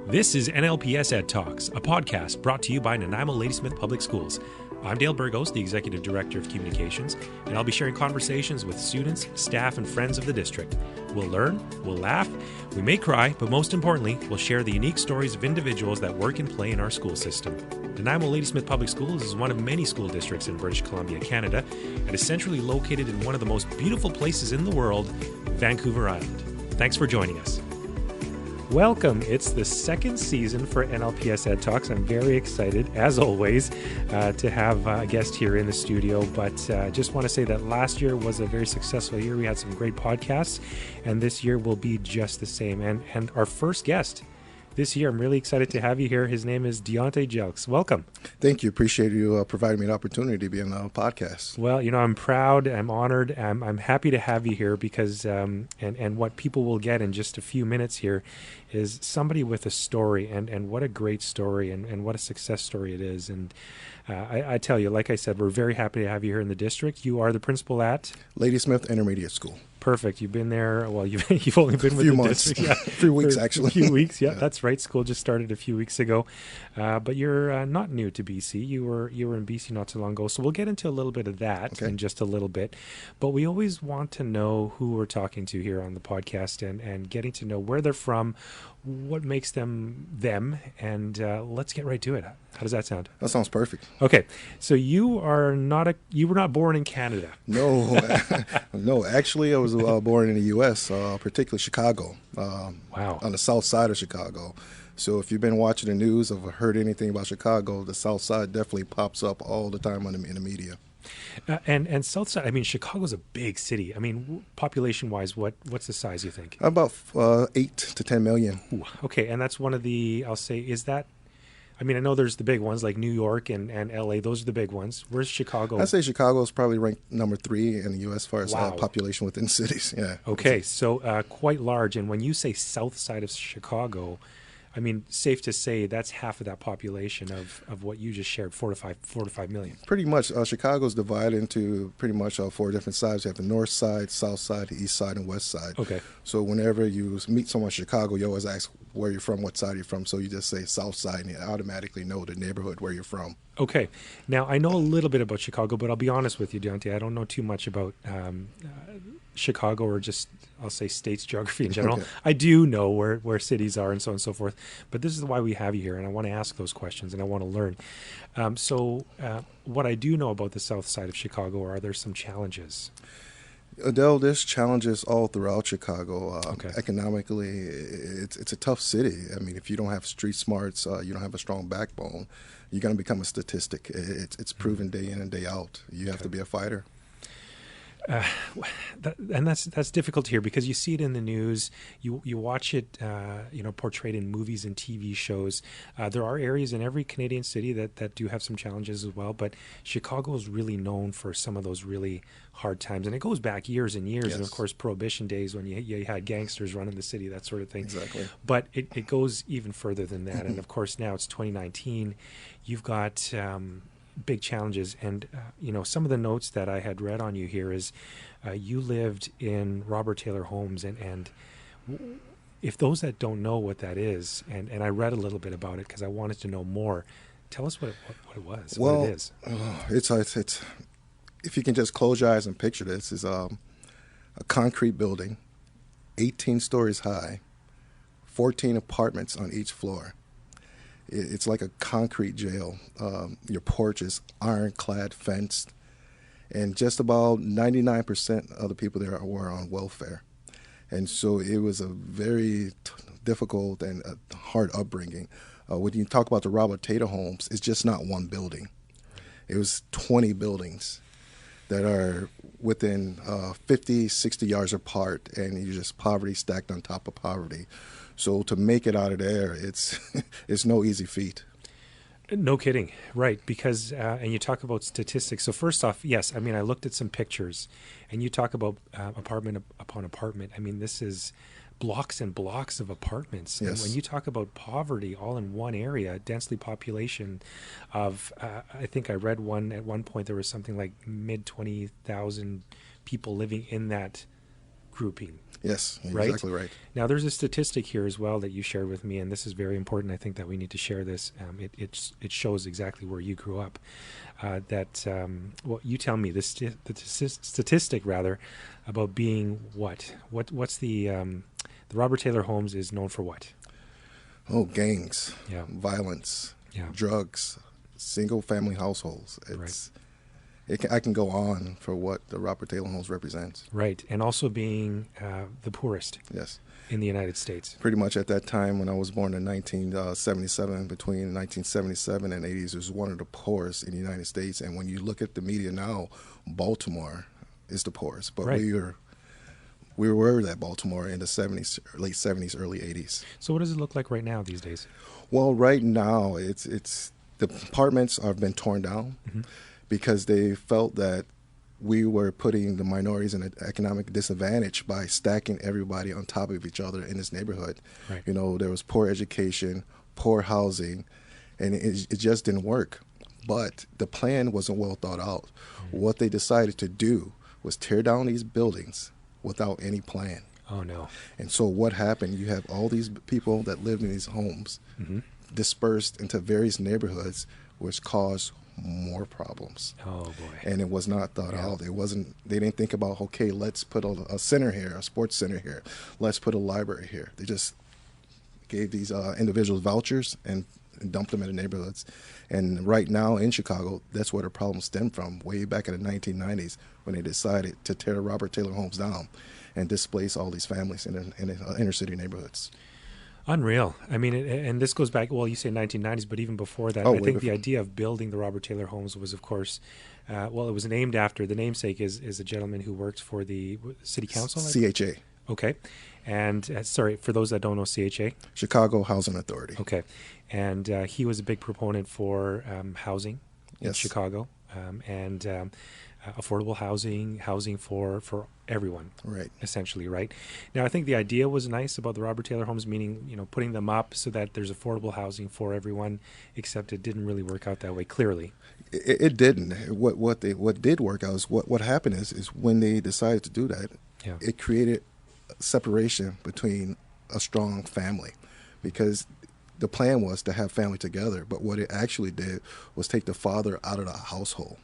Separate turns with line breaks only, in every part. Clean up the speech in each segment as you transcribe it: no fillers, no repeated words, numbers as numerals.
This is NLPS Ed Talks, a podcast brought to you by Nanaimo Ladysmith Public Schools. I'm Dale Burgos, the Executive Director of Communications, and I'll be sharing conversations with students, staff, and friends of the district. We'll learn, we'll laugh, we may cry, but most importantly, we'll share the unique stories of individuals that work and play in our school system. Nanaimo Ladysmith Public Schools is one of many school districts in British Columbia, Canada, and is centrally located in one of the most beautiful places in the world, Vancouver Island. Thanks for joining us. Welcome. It's the second season for NLPS Ed Talks. I'm very excited, as always, to have a guest here in the studio. But just want to say that last year was a very successful year. We had some great podcasts, and this year will be just the same. And our first guest this year, I'm really excited to have you here. His name is Dionte Jelks. Welcome.
Thank you. Appreciate you providing me an opportunity to be on the podcast.
Well, you know, I'm proud. I'm honored. I'm happy to have you here because, and what people will get in just a few minutes here is somebody with a story, and what a great story, and what a success story it is. And I tell you, like I said, we're very happy to have you here in the district. You are the principal at
Ladysmith Intermediate School. Perfect.
You've been there. Well, you've only been with the district. Yeah,
3 weeks, actually.
A few weeks. Yeah, that's right. School just started a few weeks ago. But you're not new to BC. You were in BC not too long ago. So we'll get into a little bit of that in just a little bit. But we always want to know who we're talking to here on the podcast and getting to know where they're from, what makes them them, and let's get right to it. How does that sound?
That sounds perfect.
Okay, so you were not born in Canada.
No, no. Actually, I was born in the U.S., particularly Chicago.
Wow.
On the south side of Chicago. So if you've been watching the news or heard anything about Chicago, the south side definitely pops up all the time in the media.
And south side, I mean, Chicago's a big city. I mean, population-wise, what's the size, you think?
About 8 to 10 million.
Ooh, okay, and that's one of the, I'll say, is that, I mean, I know there's the big ones like New York and LA. Those are the big ones. Where's Chicago?
I'd say Chicago is probably ranked number 3 in the U.S. as far as population within cities. Yeah.
Okay, so quite large. And when you say south side of Chicago, I mean, safe to say that's half of that population of what you just shared, 4 to 5 million.
Pretty much. Chicago's divided into pretty much 4 different sides. You have the north side, south side, the east side, and west side.
Okay.
So whenever you meet someone in Chicago, you always ask where you're from, what side you're from. So you just say south side, and you automatically know the neighborhood where you're from.
Okay. Now, I know a little bit about Chicago, but I'll be honest with you, Dionte, I don't know too much about Chicago or just, I'll say, states geography in general. Okay. I do know where cities are and so on and so forth, but this is why we have you here, and I want to ask those questions, and I want to learn. So what I do know about the south side of Chicago, are there some challenges?
Adele, there's challenges all throughout Chicago. Economically, it's a tough city. I mean, if you don't have street smarts, you don't have a strong backbone, you're going to become a statistic. It's proven day in and day out. You have to be a fighter.
And that's difficult to hear because you see it in the news, you watch it, portrayed in movies and TV shows. There are areas in every Canadian city that do have some challenges as well, but Chicago is really known for some of those really hard times, and it goes back years and years. Yes. And of course, Prohibition days when you had gangsters running the city, that sort of thing.
Exactly.
But it goes even further than that. And of course, now it's 2019. You've got big challenges, and some of the notes that I had read on you here is you lived in Robert Taylor homes, and if those that don't know what that is, and I read a little bit about it because I wanted to know more, tell us what it was.
Well,
what it is.
It's if you can just close your eyes and picture this, is a concrete building, 18 stories high, 14 apartments on each floor. It's like a concrete jail. Your porch is ironclad fenced, and just about 99% of the people there were on welfare. And so it was a very difficult and hard upbringing. When you talk about the Robert Taylor homes, it's just not one building. It was 20 buildings that are within 50, 60 yards apart, and you just poverty stacked on top of poverty. So to make it out of there, it's no easy feat.
No kidding. Right. Because, and you talk about statistics. So first off, yes, I mean, I looked at some pictures, and you talk about apartment upon apartment. I mean, this is blocks and blocks of apartments.
Yes.
And when you talk about poverty all in one area, densely population of, I think I read at one point there was something like mid 20,000 people living in that grouping.
Yes, you're
right?
exactly right.
Now, there's a statistic here as well that you shared with me, and this is very important. I think that we need to share this. It shows exactly where you grew up. Well, you tell me the statistic rather about being what? What's the Robert Taylor Homes is known for what?
Oh, gangs,
Yeah.
violence,
Yeah.
drugs, single-family households. I can go on for what the Robert Taylor Homes represents.
Right, and also being the poorest.
Yes.
In the United States.
Pretty much at that time when I was born in 1977, between 1977 and 80s, it was one of the poorest in the United States. And when you look at the media now, Baltimore is the poorest. But
right.
we were that Baltimore in the 70s, late 70s, early 80s.
So what does it look like right now these days?
Well, right now, it's the apartments have been torn down because they felt that we were putting the minorities in an economic disadvantage by stacking everybody on top of each other in this neighborhood.
Right.
You know, there was poor education, poor housing, and it just didn't work. But the plan wasn't well thought out. What they decided to do was tear down these buildings without any plan.
Oh, no.
And so what happened, you have all these people that lived in these homes dispersed into various neighborhoods, which caused more problems.
Oh, boy.
And it was not thought out. They didn't think about, okay, let's put a center here, a sports center here. Let's put a library here. They just gave these individuals vouchers and dumped them in the neighborhoods. And right now in Chicago, that's where the problem stemmed from, way back in the 1990s when they decided to tear Robert Taylor Homes down and displace all these families in the inner city neighborhoods.
Unreal. I mean, and this goes back, well, you say 1990s, but even before that, I think the idea of building the Robert Taylor Homes was, of course, it was named after, the namesake is a gentleman who worked for the city council?
CHA.
Okay. And, sorry, for those that don't know CHA?
Chicago Housing Authority.
Okay. And he was a big proponent for housing in Chicago and affordable housing for everyone,
right?
Essentially, right? Now, I think the idea was nice about the Robert Taylor Homes, meaning putting them up so that there's affordable housing for everyone. Except it didn't really work out that way. Clearly,
it didn't. What did work out is what happened is when they decided to do that, it created separation between a strong family, because the plan was to have family together, but what it actually did was take the father out of the household.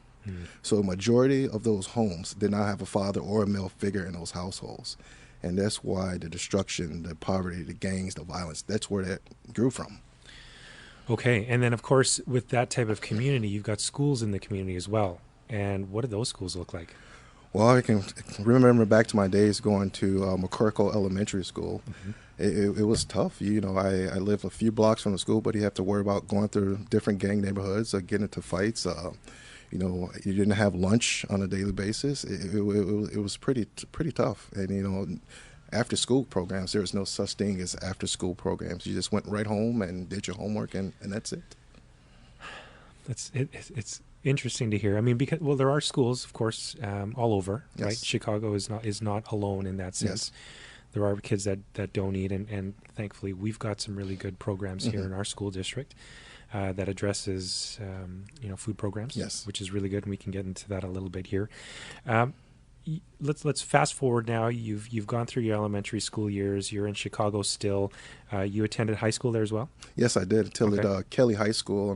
So a majority of those homes did not have a father or a male figure in those households. And that's why the destruction, the poverty, the gangs, the violence, that's where that grew from.
Okay. And then, of course, with that type of community, you've got schools in the community as well. And what do those schools look like?
Well, I can remember back to my days going to McCorkle Elementary School. It was tough. I lived a few blocks from the school, but you have to worry about going through different gang neighborhoods, getting into fights. You didn't have lunch on a daily basis. It was pretty tough. And, after school programs, there was no such thing as after school programs. You just went right home and did your homework, and that's it.
It's interesting to hear. I mean, because there are schools, of course, all over,
yes.
right? Chicago is not alone in that sense. Yes. There are kids that don't eat, and thankfully we've got some really good programs here in our school district that addresses food programs,
yes.
which is really good, and we can get into that a little bit here. Let's fast forward now. You've gone through your elementary school years. You're in Chicago still. You attended high school there as well?
Yes, I did. Attended Kelly High School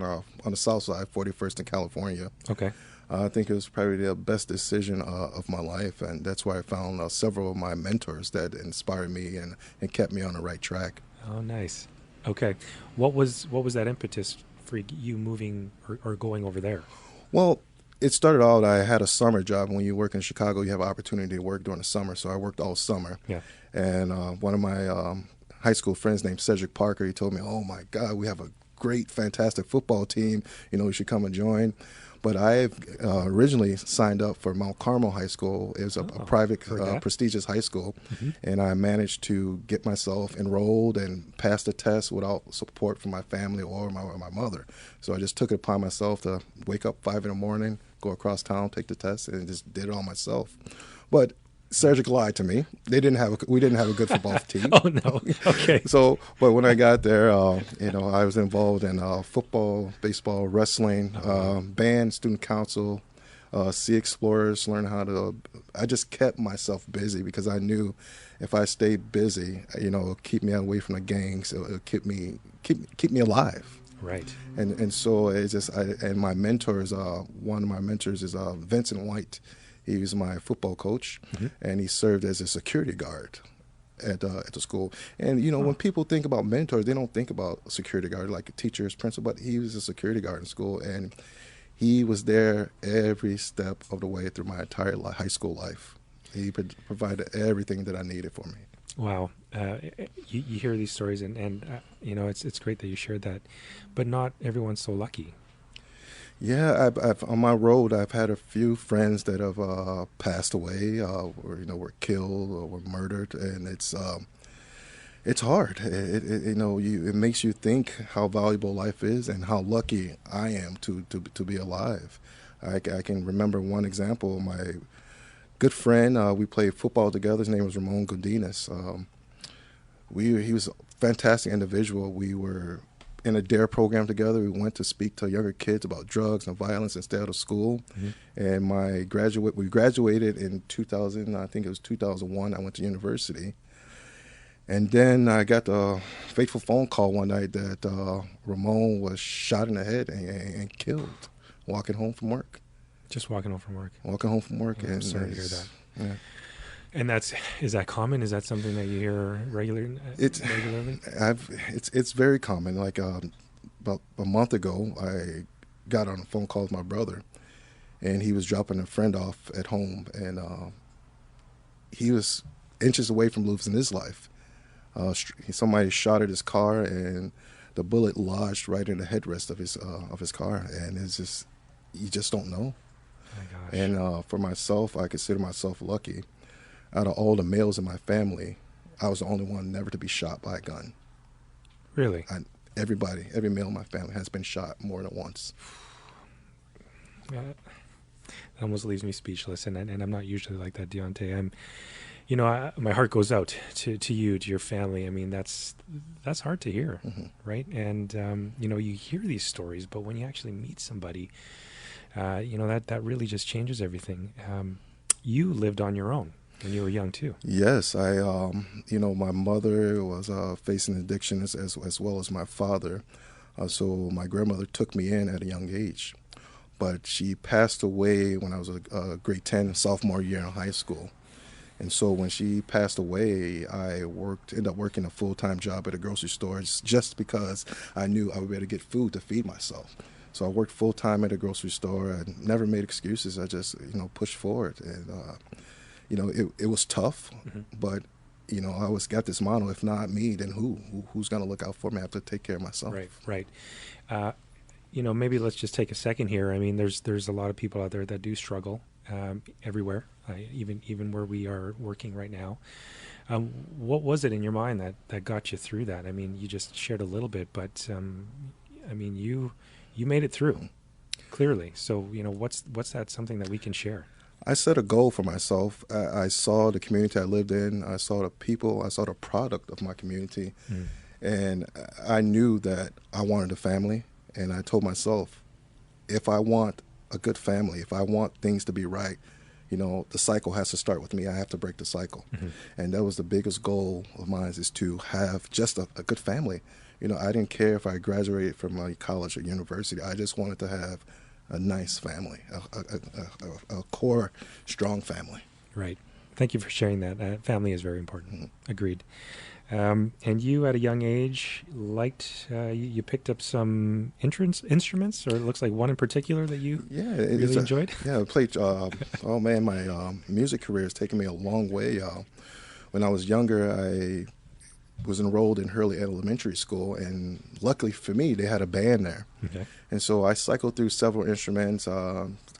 on the south side, 41st in California.
Okay.
I think it was probably the best decision of my life, and that's where I found several of my mentors that inspired me and kept me on the right track.
Oh, nice. Okay. What was that impetus for you moving or going over there?
Well, it started out, I had a summer job. When you work in Chicago, you have an opportunity to work during the summer, so I worked all summer.
Yeah.
And one of my high school friends named Cedric Parker, he told me, oh, my God, we have a great, fantastic football team. You should come and join. But I originally signed up for Mount Carmel High School. It was a private, prestigious high school, and I managed to get myself enrolled and pass the test without support from my family or my mother. So I just took it upon myself to wake up 5 in the morning, go across town, take the test, and just did it all myself. But Cedric lied to me. We didn't have a good football team.
Oh no. Okay.
But when I got there, I was involved in football, baseball, wrestling, band, student council, sea explorers, learn how to. I just kept myself busy because I knew if I stayed busy, it'll keep me away from the gangs. It'll keep me alive.
Right.
And so it's just and my mentors. One of my mentors is Vincent White. He was my football coach, and he served as a security guard at the school. And when people think about mentors, they don't think about security guard like teachers, principal, but he was a security guard in school, and he was there every step of the way through my entire high school life. He provided everything that I needed for me.
Wow. You hear these stories, and it's great that you shared that, but not everyone's so lucky.
Yeah, I've on my road, I've had a few friends that have passed away, or were killed or were murdered, and it's hard. It makes you think how valuable life is and how lucky I am to be alive. I can remember one example. My good friend, we played football together. His name was Ramon Godinez. He was a fantastic individual. We were in a DARE program together. We went to speak to younger kids about drugs and violence instead of school. And we graduated in 2000, I think it was 2001. I went to university. And then I got the fateful phone call one night that Ramon was shot in the head and killed walking home from work.
Just walking home from work.
Walking home from work.
Oh, I'm sorry to hear that.
Yeah.
And is that common? Is that something that you hear regularly?
It's very common. Like about a month ago, I got on a phone call with my brother, and he was dropping a friend off at home, and he was inches away from losing his life. Somebody shot at his car, and the bullet lodged right in the headrest of his car, and it's just you just don't know.
Oh my gosh. And
for myself, I consider myself lucky. Out of all the males in my family, I was the only one never to be shot by a gun.
Really?
Every male in my family has been shot more than once.
Yeah, that almost leaves me speechless, and I'm not usually like that, Dionte. My heart goes out to you, to your family. I mean, that's hard to hear, right? And you hear these stories, but when you actually meet somebody, that really just changes everything. You lived on your own when you were young too.
Yes, my mother was facing addiction as well as my father. So my grandmother took me in at a young age, but she passed away when I was a grade 10 sophomore year in high school. And so when she passed away, I ended up working a full-time job at a grocery store just because I knew I would be able to get food to feed myself. So I worked full-time at a grocery store. I never made excuses. I just, pushed forward. And, it was tough, but, I always got this motto, if not me, then who's going to look out for me? I have to take care of myself.
Right. Maybe let's just take a second here. I mean, there's a lot of people out there that do struggle everywhere, even where we are working right now. What was it in your mind that got you through that? I mean, you just shared a little bit, but you made it through clearly. So what's that something that we can share?
I set a goal for myself. I saw the community I lived in. I saw the people. I saw the product of my community, and I knew that I wanted a family. And I told myself, if I want a good family, if I want things to be right, the cycle has to start with me. I have to break the cycle. And that was the biggest goal of mine, is to have just a good family. I didn't care if I graduated from college or university. I just wanted to have a nice family, a core, strong family.
Right. Thank you for sharing that. Family is very important. Agreed. And you, at a young age, you picked up some instruments, or it looks like one in particular that you really enjoyed?
Yeah, I played. My music career has taken me a long way. When I was younger, I was enrolled in Hurley Elementary School, and luckily for me, they had a band there.
Okay.
And so I cycled through several instruments,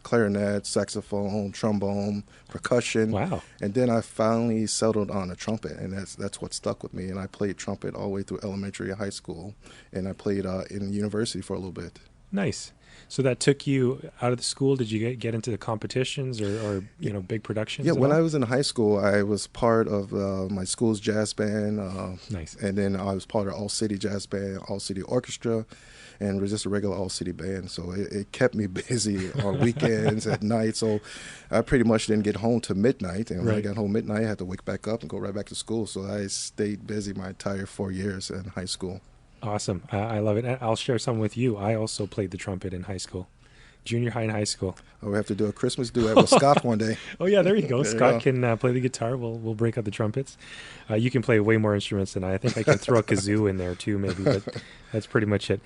clarinet, saxophone, trombone, percussion.
Wow.
And then I finally settled on a trumpet, and that's what stuck with me. And I played trumpet all the way through elementary and high school, and I played in university for a little bit.
Nice. So that took you out of the school. Did you get into the competitions or big productions?
Yeah,
at
when
all?
I was in high school, I was part of my school's jazz band.
Nice.
And then I was part of All-City Jazz Band, All-City Orchestra, and it was just a regular All-City band. So it kept me busy on weekends, at night. So I pretty much didn't get home till midnight. And when I got home midnight, I had to wake back up and go right back to school. So I stayed busy my entire 4 years in high school.
Awesome. I love it. And I'll share some with you. I also played the trumpet in high school, junior high and high school.
Oh, we have to do a Christmas duet with Scott one day.
Oh, yeah, there you go.
There you
Scott
go.
can play the guitar. We'll break out the trumpets. You can play way more instruments than I think I can throw a kazoo in there too, maybe, but that's pretty much it.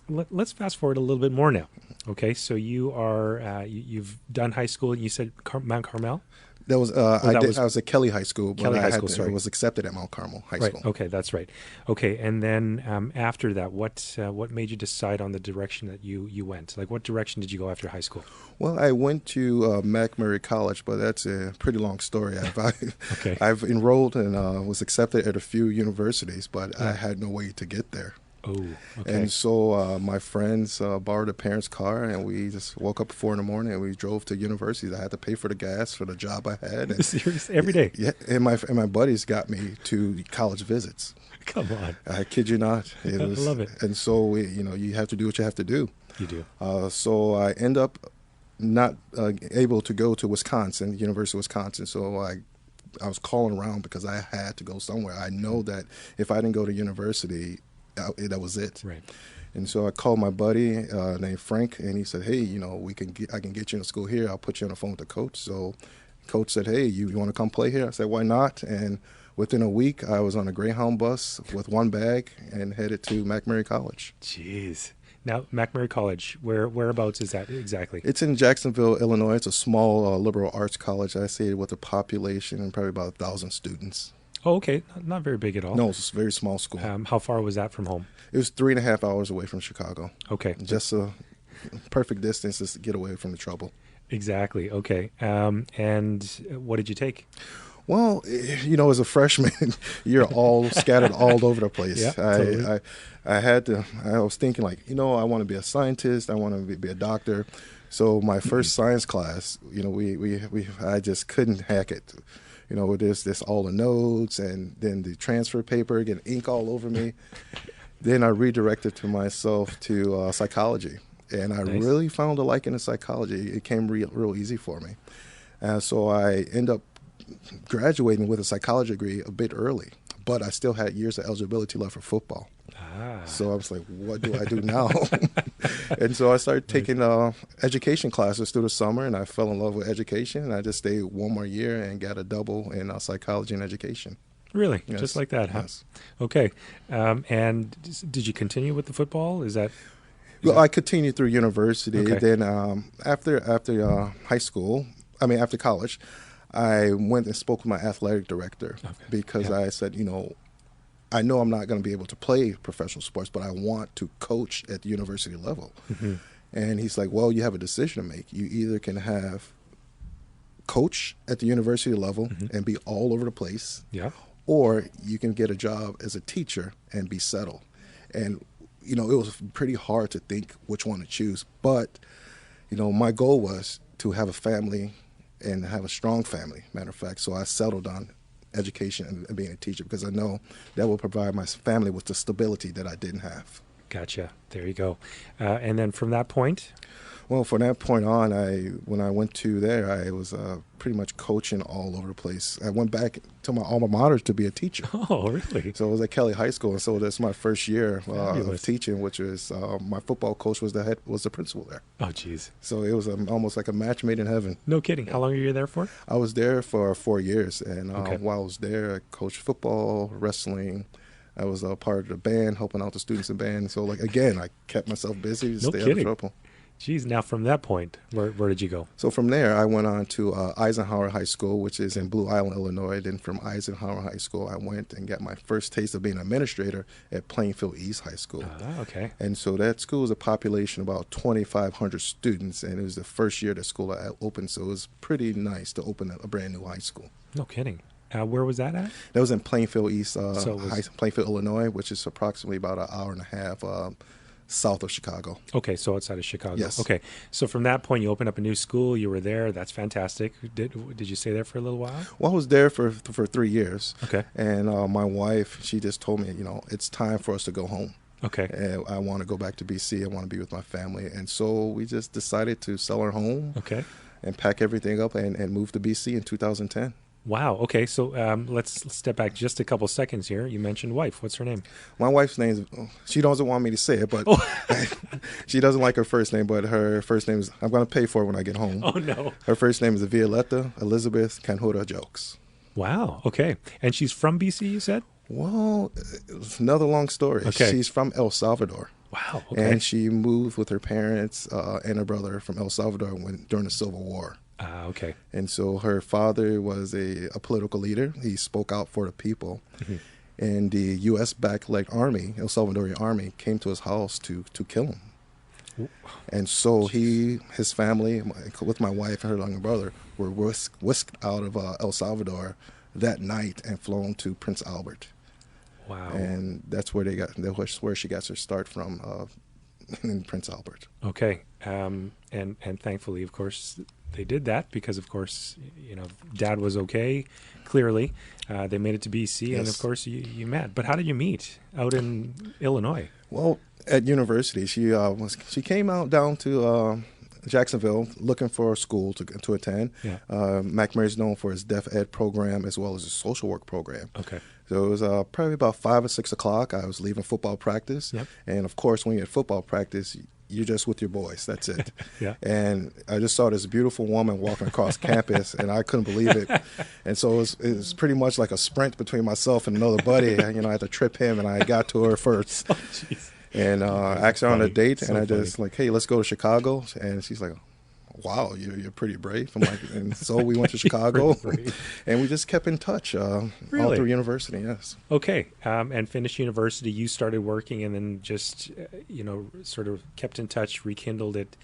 Let's fast forward a little bit more now. Okay, so you are you've done high school. You said Mount Carmel.
That was I was at Kelly High School. But
Kelly
I
High School, sorry.
I was accepted at Mount Carmel High
Right.
School.
Okay, that's right. Okay, and then after that, what made you decide on the direction that you went? Like, what direction did you go after high school?
Well, I went to McMurray College, but that's a pretty long story.
Okay.
I've enrolled and was accepted at a few universities, but I had no way to get there.
Oh, okay.
And so my friends borrowed a parent's car, and we just woke up at 4 a.m. and we drove to universities. I had to pay for the gas for the job I had. And,
Seriously, every day?
Yeah, and my buddies got me to college visits.
Come on.
I kid you not.
I love it.
And so, you have to do what you have to do.
You do.
So I end up not able to go to Wisconsin, University of Wisconsin. So I was calling around because I had to go somewhere. I know that if I didn't go to university, that was it.
Right.
And so I called my buddy named Frank, and he said, "Hey, I can get you in school here. I'll put you on the phone with the coach." So coach said, "Hey, you want to come play here?" I said, "Why not?" And within a week, I was on a Greyhound bus with one bag and headed to McMurray College.
Jeez. Now, McMurray College, whereabouts is that exactly?
It's in Jacksonville, Illinois. It's a small liberal arts college. I say with a population and probably about 1,000 students.
Oh, okay. Not very big at all.
No, it's a very small school.
How far was that from home?
It was 3.5 hours away from Chicago.
Okay.
Just a perfect distance to get away from the trouble.
Exactly. Okay. And what did you take?
Well, as a freshman, you're all scattered all over the place.
Yeah, totally.
I was thinking I want to be a scientist. I want to be a doctor. So my first science class, I just couldn't hack it. There's this all the notes and then the transfer paper, getting ink all over me. Then I redirected to myself to psychology. And I
Nice.
really found a liking in psychology. It came real easy for me. So I end up graduating with a psychology degree a bit early, but I still had years of eligibility left for football. So I was like, what do I do now? And so I started taking education classes through the summer, and I fell in love with education, and I just stayed one more year and got a double in psychology and education.
Really?
Yes.
Just like that, huh?
Yes.
Okay. And did you continue with the football?
Well, I continued through university.
Okay.
Then after college, I went and spoke with my athletic director because I said, I know I'm not going to be able to play professional sports, but I want to coach at the university level. Mm-hmm. And he's like, well, you have a decision to make. You either can have coach at the university level and be all over the place, or you can get a job as a teacher and be settled. And, it was pretty hard to think which one to choose. But, my goal was to have a family and have a strong family, matter of fact. So I settled on education and being a teacher because I know that will provide my family with the stability that I didn't have.
Gotcha. There you go. And then from that point?
Well, from that point on, when I went to there, I was pretty much coaching all over the place. I went back to my alma mater to be a teacher.
Oh, really?
So it was at Kelly High School, and so that's my first year of teaching, which is my football coach was the principal there.
Oh, geez.
So it was almost like a match made in heaven.
No kidding. How long were you there for?
I was there for 4 years, and while I was there, I coached football, wrestling. I was a part of the band, helping out the students in band. So, again, I kept myself busy to stay out of trouble.
Geez, now from that point, where did you go?
So from there, I went on to Eisenhower High School, which is in Blue Island, Illinois. Then from Eisenhower High School, I went and got my first taste of being an administrator at Plainfield East High School.
Okay.
And so that school is a population of about 2,500 students, and it was the first year that school opened, so it was pretty nice to open a brand new high school.
No kidding. Where was that at?
That was in Plainfield East, Plainfield, Illinois, which is approximately about an hour and a half south of Chicago.
Okay, so outside of Chicago.
Yes.
Okay, so from that point, you opened up a new school. You were there. That's fantastic. Did you stay there for a little while?
Well, I was there for 3 years.
Okay.
And my wife, she just told me, it's time for us to go home.
Okay.
And I want to go back to BC. I want to be with my family. And so we just decided to sell our home.
Okay.
And pack everything up and move to BC in 2010.
Wow. Okay. So let's step back just a couple seconds here. You mentioned wife. What's her name?
My wife's name, she doesn't want me to say it, but she doesn't like her first name, but her first name is, I'm going to pay for it when I get home.
Oh, no.
Her first name is Violetta Elizabeth Canhuta Jelks.
Wow. Okay. And she's from BC, you said?
Well, it's another long story.
Okay.
She's from El Salvador.
Wow. Okay.
And she moved with her parents and her brother from El Salvador during the Civil War.
Okay.
And so her father was a political leader. He spoke out for the people. Mm-hmm. And the U.S.-backed army, El Salvadorian army, came to his house to kill him. Ooh. And so his family, with my wife and her younger brother, were whisked out of El Salvador that night and flown to Prince Albert.
Wow.
And that's where where she got her start from, in Prince Albert.
Okay. And thankfully, of course, they did that because, of course, Dad was okay. Clearly, they made it to BC, yes. And of course, you met. But how did you meet out in Illinois?
Well, at university, she came out down to Jacksonville looking for a school to attend. Yeah. McMurray is known for his deaf ed program as well as his social work program.
Okay.
So it was probably about 5 or 6 o'clock. I was leaving football practice. Yep. And, of course, when you're at football practice, you're just with your boys. That's it. Yeah. And I just saw this beautiful woman walking across campus, and I couldn't believe it. And so it was pretty much like a sprint between myself and another buddy. I had to trip him, and I got to her first. Oh, jeez. And I asked her on a date, and I just hey, let's go to Chicago. And she's like, wow, you're pretty brave. I'm like, and so we went to Chicago, and we just kept in touch all through university. Yes.
Okay, and finished university. You started working, and then just sort of kept in touch, rekindled it.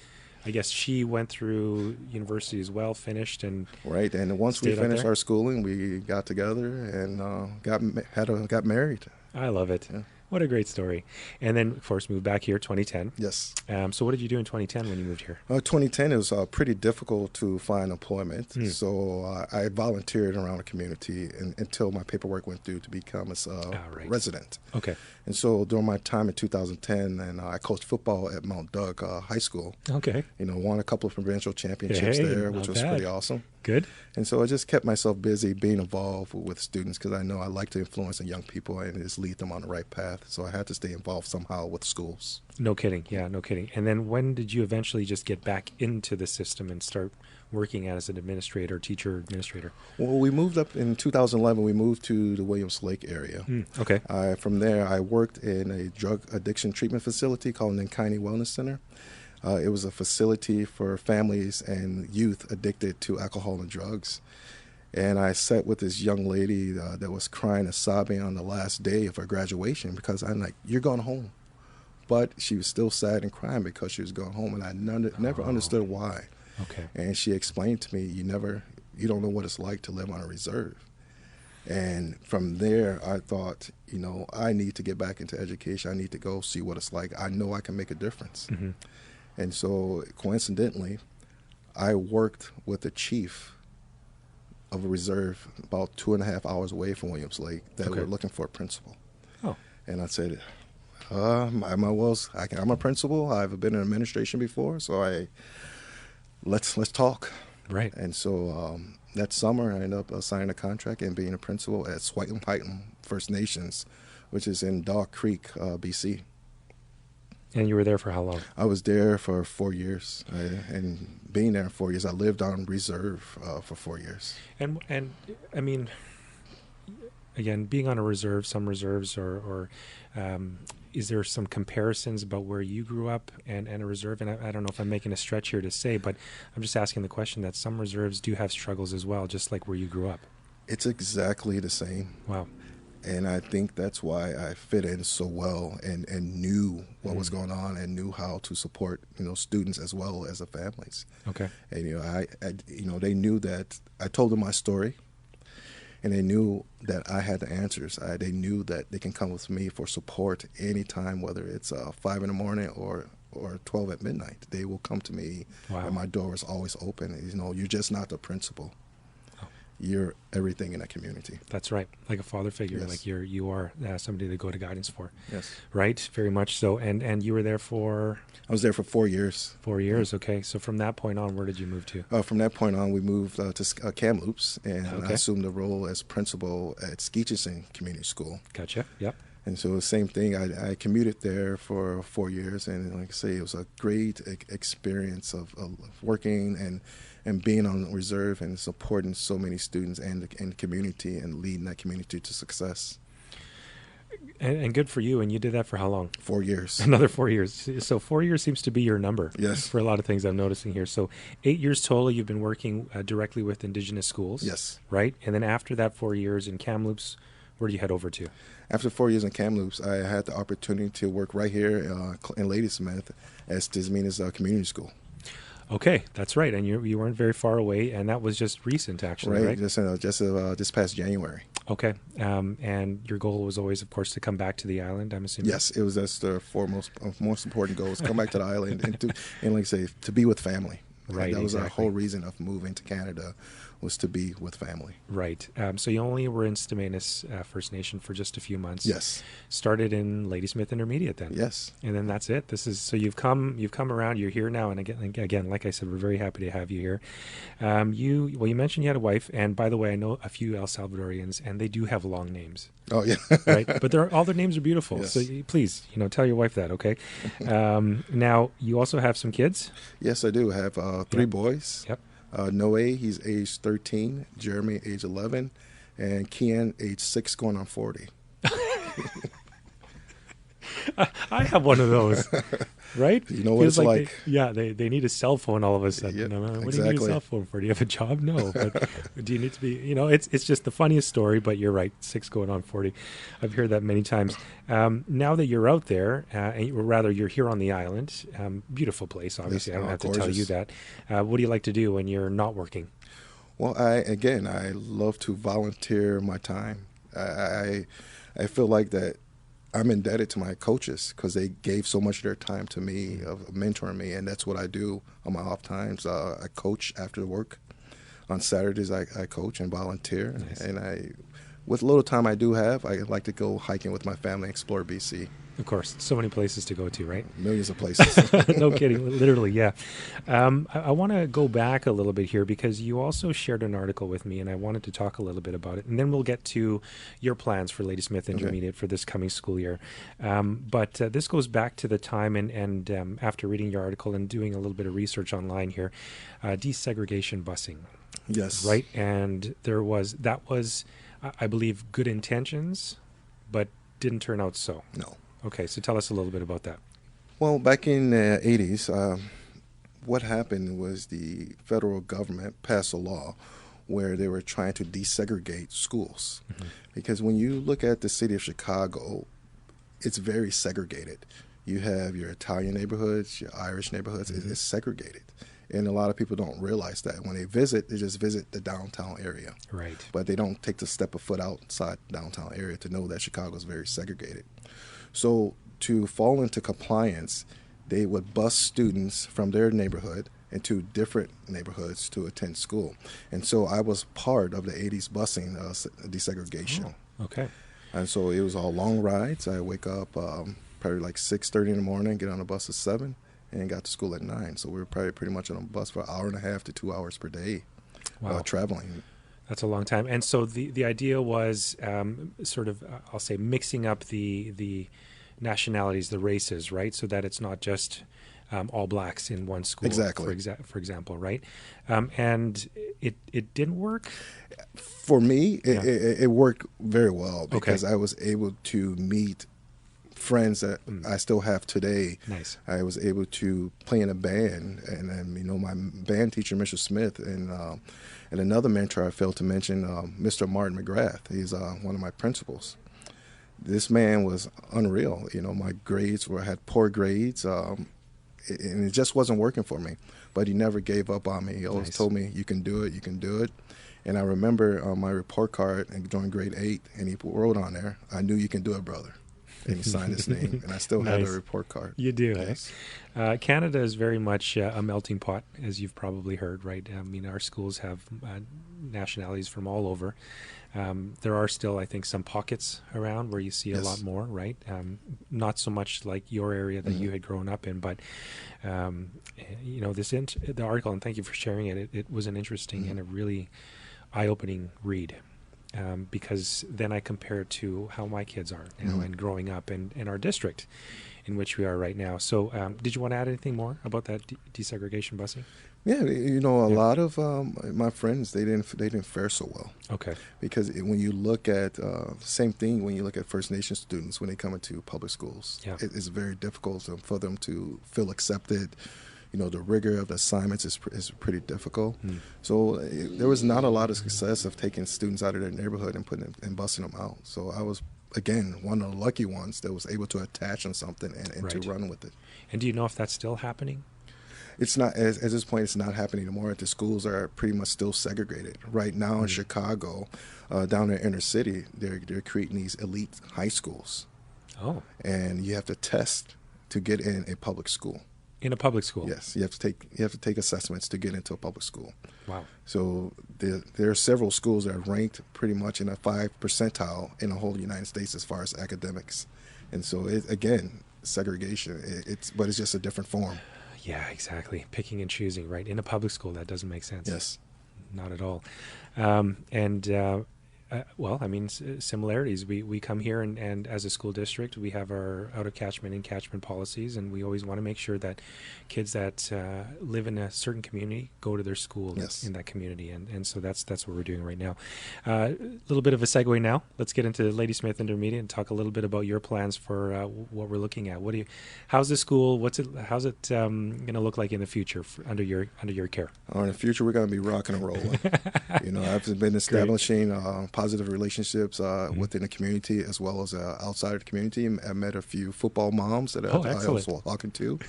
I guess she went through university as well, finished, and
right. And once we finished our schooling, we got together and got married.
I love it. Yeah. What a great story. And then, of course, moved back here 2010.
Yes.
So what did you do in 2010 when you moved here?
2010, it was pretty difficult to find employment. So I volunteered around the community until my paperwork went through to become a resident. Okay. And so during my time in 2010, and I coached football at Mount Doug High School. Okay. Won a couple of provincial championships there, which was pretty awesome.
Good.
And so I just kept myself busy being involved with students because I know I like to influence the young people and just lead them on the right path. So I had to stay involved somehow with schools.
No kidding. Yeah, no kidding. And then when did you eventually just get back into the system and start working as an administrator, teacher administrator?
Well, we moved up in 2011. We moved to the Williams Lake area.
Okay.
From there, I worked in a drug addiction treatment facility called Ninkani Wellness Center. It was a facility for families and youth addicted to alcohol and drugs. And I sat with this young lady that was crying and sobbing on the last day of her graduation because I'm like, you're going home. But she was still sad and crying because she was going home, and I never understood why. Okay. And she explained to me, you don't know what it's like to live on a reserve. And from there, I thought, I need to get back into education. I need to go see what it's like. I know I can make a difference. Mm-hmm. And so, coincidentally, I worked with the chief of a reserve about 2.5 hours away from Williams Lake that were looking for a principal. Oh. And I said, I'm a principal. I've been in administration before, so let's talk. Right. And so that summer, I ended up signing a contract and being a principal at Swiham First Nations, which is in Dog Creek, BC.
And you were there for how long?
I was there for 4 years, and being there 4 years, I lived on reserve for 4 years.
And I mean, again, being on a reserve, some reserves or is there some comparisons about where you grew up and a reserve? And I don't know if I'm making a stretch here to say, but I'm just asking the question that some reserves do have struggles as well, just like where you grew up.
It's exactly the same. Wow. And I think that's why I fit in so well and knew what was going on and knew how to support students as well as the families. Okay. And I they knew that I told them my story, and they knew that I had the answers. They knew that they can come with me for support anytime, whether it's 5 in the morning or 12 at midnight. They will come to me,
Wow.
and my door is always open. You know, you're just not the principal.
Oh.
You're everything in that community.
That's right. Like a father figure,
Yes.
like you are somebody to go to guidance for.
Yes.
Right? Very much so. And you were there for
I was there for 4 years.
4 years. Okay. So from that point on, where did you move to?
From that point on, we moved to Kamloops, and I
Okay.
assumed the role as principal at Skeetchison Community School.
Gotcha. Yep.
And so the same thing, I commuted there for 4 years, and like I say, it was a great experience of working and being on reserve and supporting so many students and the community and leading that community to success.
And good for you. And you did that for how long?
4 years.
Another 4 years. So 4 years seems to be your number.
Yes.
For a lot of things I'm noticing here. So 8 years total, you've been working directly with Indigenous schools.
Yes.
Right? And then after that 4 years in Kamloops, where do you head over to?
After 4 years in Kamloops, I had the opportunity to work right here in Ladysmith at Desegregation Community School.
Okay, that's right. And you weren't very far away, and that was just recent, actually, right?
Just this past January.
Okay. And your goal was always, of course, to come back to the island, I'm assuming?
Yes, that's the most important goal, is come back to the island and like I say, to be with family.
Right,
That was
exactly.
our whole reason of moving to Canada, was to be with family.
Right. So you only were in Stamanis First Nation for just a few months.
Yes.
Started in Ladysmith Intermediate then.
Yes.
And then that's it. So you've come around. You're here now, and again, like I said, we're very happy to have you here. You mentioned you had a wife, and by the way, I know a few El Salvadorians, and they do have long names.
Oh yeah.
Right, but all their names are beautiful.
Yes.
So please, tell your wife that, okay? Now you also have some kids.
Yes, I do. I have 3
Yep.
boys.
Yep.
Noe, he's age 13. Jeremy, age 11. And Kian, age 6, going on 40.
I have one of those, right?
You know what it's like.
They need a cell phone all of a sudden.
Yep,
What do you need a
exactly.
cell phone for? Do you have a job? No. But do you need to be, it's just the funniest story, but you're right. 6 going on 40. I've heard that many times. Now that you're out there, or rather you're here on the island, beautiful place, obviously.
Yes,
I don't have to tell
gorgeous.
you that. What do you like to do when you're not working?
Well, I love to volunteer my time. I feel like that I'm indebted to my coaches, because they gave so much of their time to me, of mentoring me, and that's what I do on my off times. I coach after work. On Saturdays, I coach and volunteer,
Nice.
and with little time I do have, I like to go hiking with my family, explore BC.
Of course, so many places to go to, right?
Millions of places.
No kidding, literally, yeah. I want to go back a little bit here, because you also shared an article with me, and I wanted to talk a little bit about it, and then we'll get to your plans for Ladysmith Intermediate for this coming school year. But this goes back to the time, and after reading your article and doing a little bit of research online here, desegregation busing.
Yes.
Right, and that was, I believe, good intentions, but didn't turn out so.
No.
Okay, so tell us a little bit about that.
Well, back in the 80s, what happened was the federal government passed a law where they were trying to desegregate schools. Mm-hmm. Because when you look at the city of Chicago, it's very segregated. You have your Italian neighborhoods, your Irish neighborhoods. Mm-hmm. It's segregated. And a lot of people don't realize that. When they visit, they just visit the downtown area.
Right.
But they don't take the step of foot outside the downtown area to know that Chicago is very segregated. So to fall into compliance, they would bus students from their neighborhood into different neighborhoods to attend school. And so I was part of the 80s busing desegregation.
Oh, okay.
And so it was all long rides. I wake up probably like 6:30 in the morning, get on a bus at 7, and got to school at 9. So we were probably pretty much on a bus for an hour and a half to 2 hours per day.
Wow.
Traveling.
That's a long time. And so the idea was sort of, I'll say, mixing up the nationalities, the races, right? So that it's not just all blacks in one school.
Exactly.
For example, right? And it didn't work?
For me, it worked very well, because
Okay.
I was able to meet friends that I still have today.
Nice.
I was able to play in a band, and my band teacher, Mr. Smith, and another mentor I failed to mention, Mr. Martin McGrath. He's one of my principals. This man was unreal. My grades had poor grades, and it just wasn't working for me. But he never gave up on me. He always
Nice.
told me, "You can do it. You can do it." And I remember on my report card and during grade 8, and he wrote on there, "I knew you can do it, brother." And he signed his name, and I still have
Nice.
the report card.
You do,
Yes.
Canada is very much a melting pot, as you've probably heard, right? I mean, our schools have nationalities from all over. There are still, I think, some pockets around where you see a
Yes.
lot more, right? Not so much like your area that you had grown up in, but you know, the article, and thank you for sharing it. It was an interesting and a really eye-opening read. Because then I compare it to how my kids are now and growing up in our district in which we are right now. So did you want to add anything more about that desegregation busing?
Yeah, you know, a lot of my friends, they didn't fare so well.
Okay.
Because when you look at same thing when you look at First Nation students when they come into public schools,
Yeah.
it's very difficult for them to feel accepted. You know, the rigor of the assignments is pretty difficult. So there was not a lot of success of taking students out of their neighborhood and putting them and busing them out. So I was, again, one of the lucky ones that was able to attach on something and to
Right.
run with it.
And do you know if that's still happening?
It's not, at this point, it's not happening anymore. The schools are pretty much still segregated. Right now in Chicago, down in inner city, they're creating these elite high schools.
Oh,
And you have to test to get in a public school.
in a public school?
Yes, you have to take assessments to get into a public school.
Wow.
So there are several schools that are ranked pretty much in a 5th percentile in the whole United States as far as academics. And so, again, segregation, but it's just a different form.
Yeah, exactly. Picking and choosing, right? In a public school, that doesn't make sense.
Yes.
Not at all. Well, I mean, similarities. We come here and as a school district, we have our out of catchment and catchment policies, and we always want to make sure that kids that live in a certain community go to their school
Yes.
in that community, and so that's what we're doing right now. A little bit of a segue now. Let's get into Ladysmith Intermediate and talk a little bit about your plans for what we're looking at. How's the school? How's it going to look like in the future under your care?
In the future, we're going to be rocking and rolling. You know, I've been establishing positive relationships within the community as well as outside of the community. I met a few football moms that I was talking to.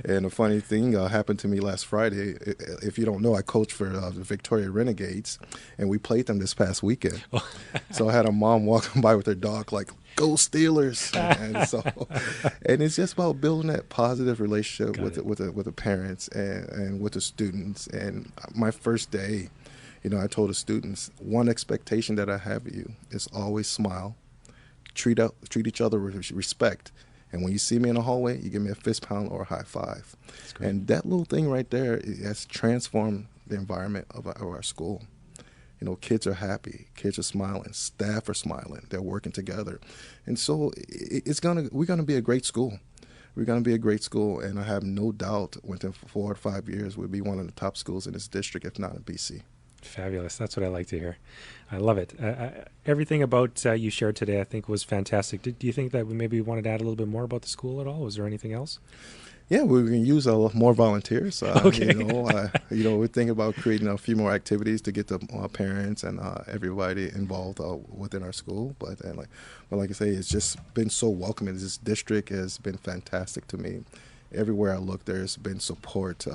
And a funny thing happened to me last Friday. If you don't know, I coach for the Victoria Renegades, and we played them this past weekend. So I had a mom walking by with her dog like, "Go Steelers!" and it's just about building that positive relationship with the parents and with the students. And my first day, you know, I told the students, one expectation that I have of you is always smile, treat each other with respect, and when you see me in the hallway, you give me a fist pound or a high five. And that little thing right there has transformed the environment of our school. You know, kids are happy, kids are smiling, staff are smiling, they're working together, and so we're gonna be a great school. We're going to be a great school, and I have no doubt within 4 or 5 years we'll be one of the top schools in this district, if not in BC.
Fabulous. That's what I like to hear. I love it. Everything about you shared today, I think, was fantastic. Do you think that we maybe wanted to add a little bit more about the school at all? Was there anything else?
Yeah, we can use more volunteers.
Okay.
We're thinking about creating a few more activities to get the parents and everybody involved within our school. But like I say, it's just been so welcoming. This district has been fantastic to me. Everywhere I look, there's been support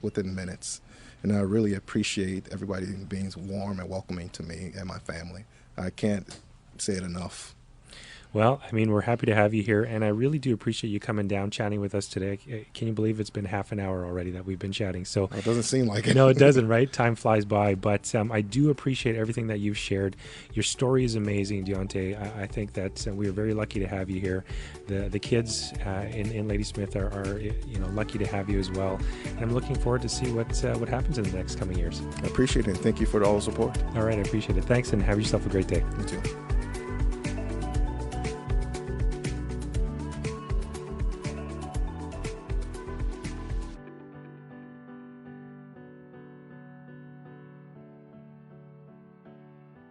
within minutes. And I really appreciate everybody being warm and welcoming to me and my family. I can't say it enough.
Well, I mean, we're happy to have you here, and I really do appreciate you coming down, chatting with us today. Can you believe it's been half an hour already that we've been chatting? So
it doesn't seem like it.
No, it doesn't, right? Time flies by, but I do appreciate everything that you've shared. Your story is amazing, Dionte. I think that we are very lucky to have you here. The kids in Ladysmith are lucky to have you as well. And I'm looking forward to see what happens in the next coming years.
I appreciate it, and thank you for all the support.
All right, I appreciate it. Thanks, and have yourself a great day.
You too.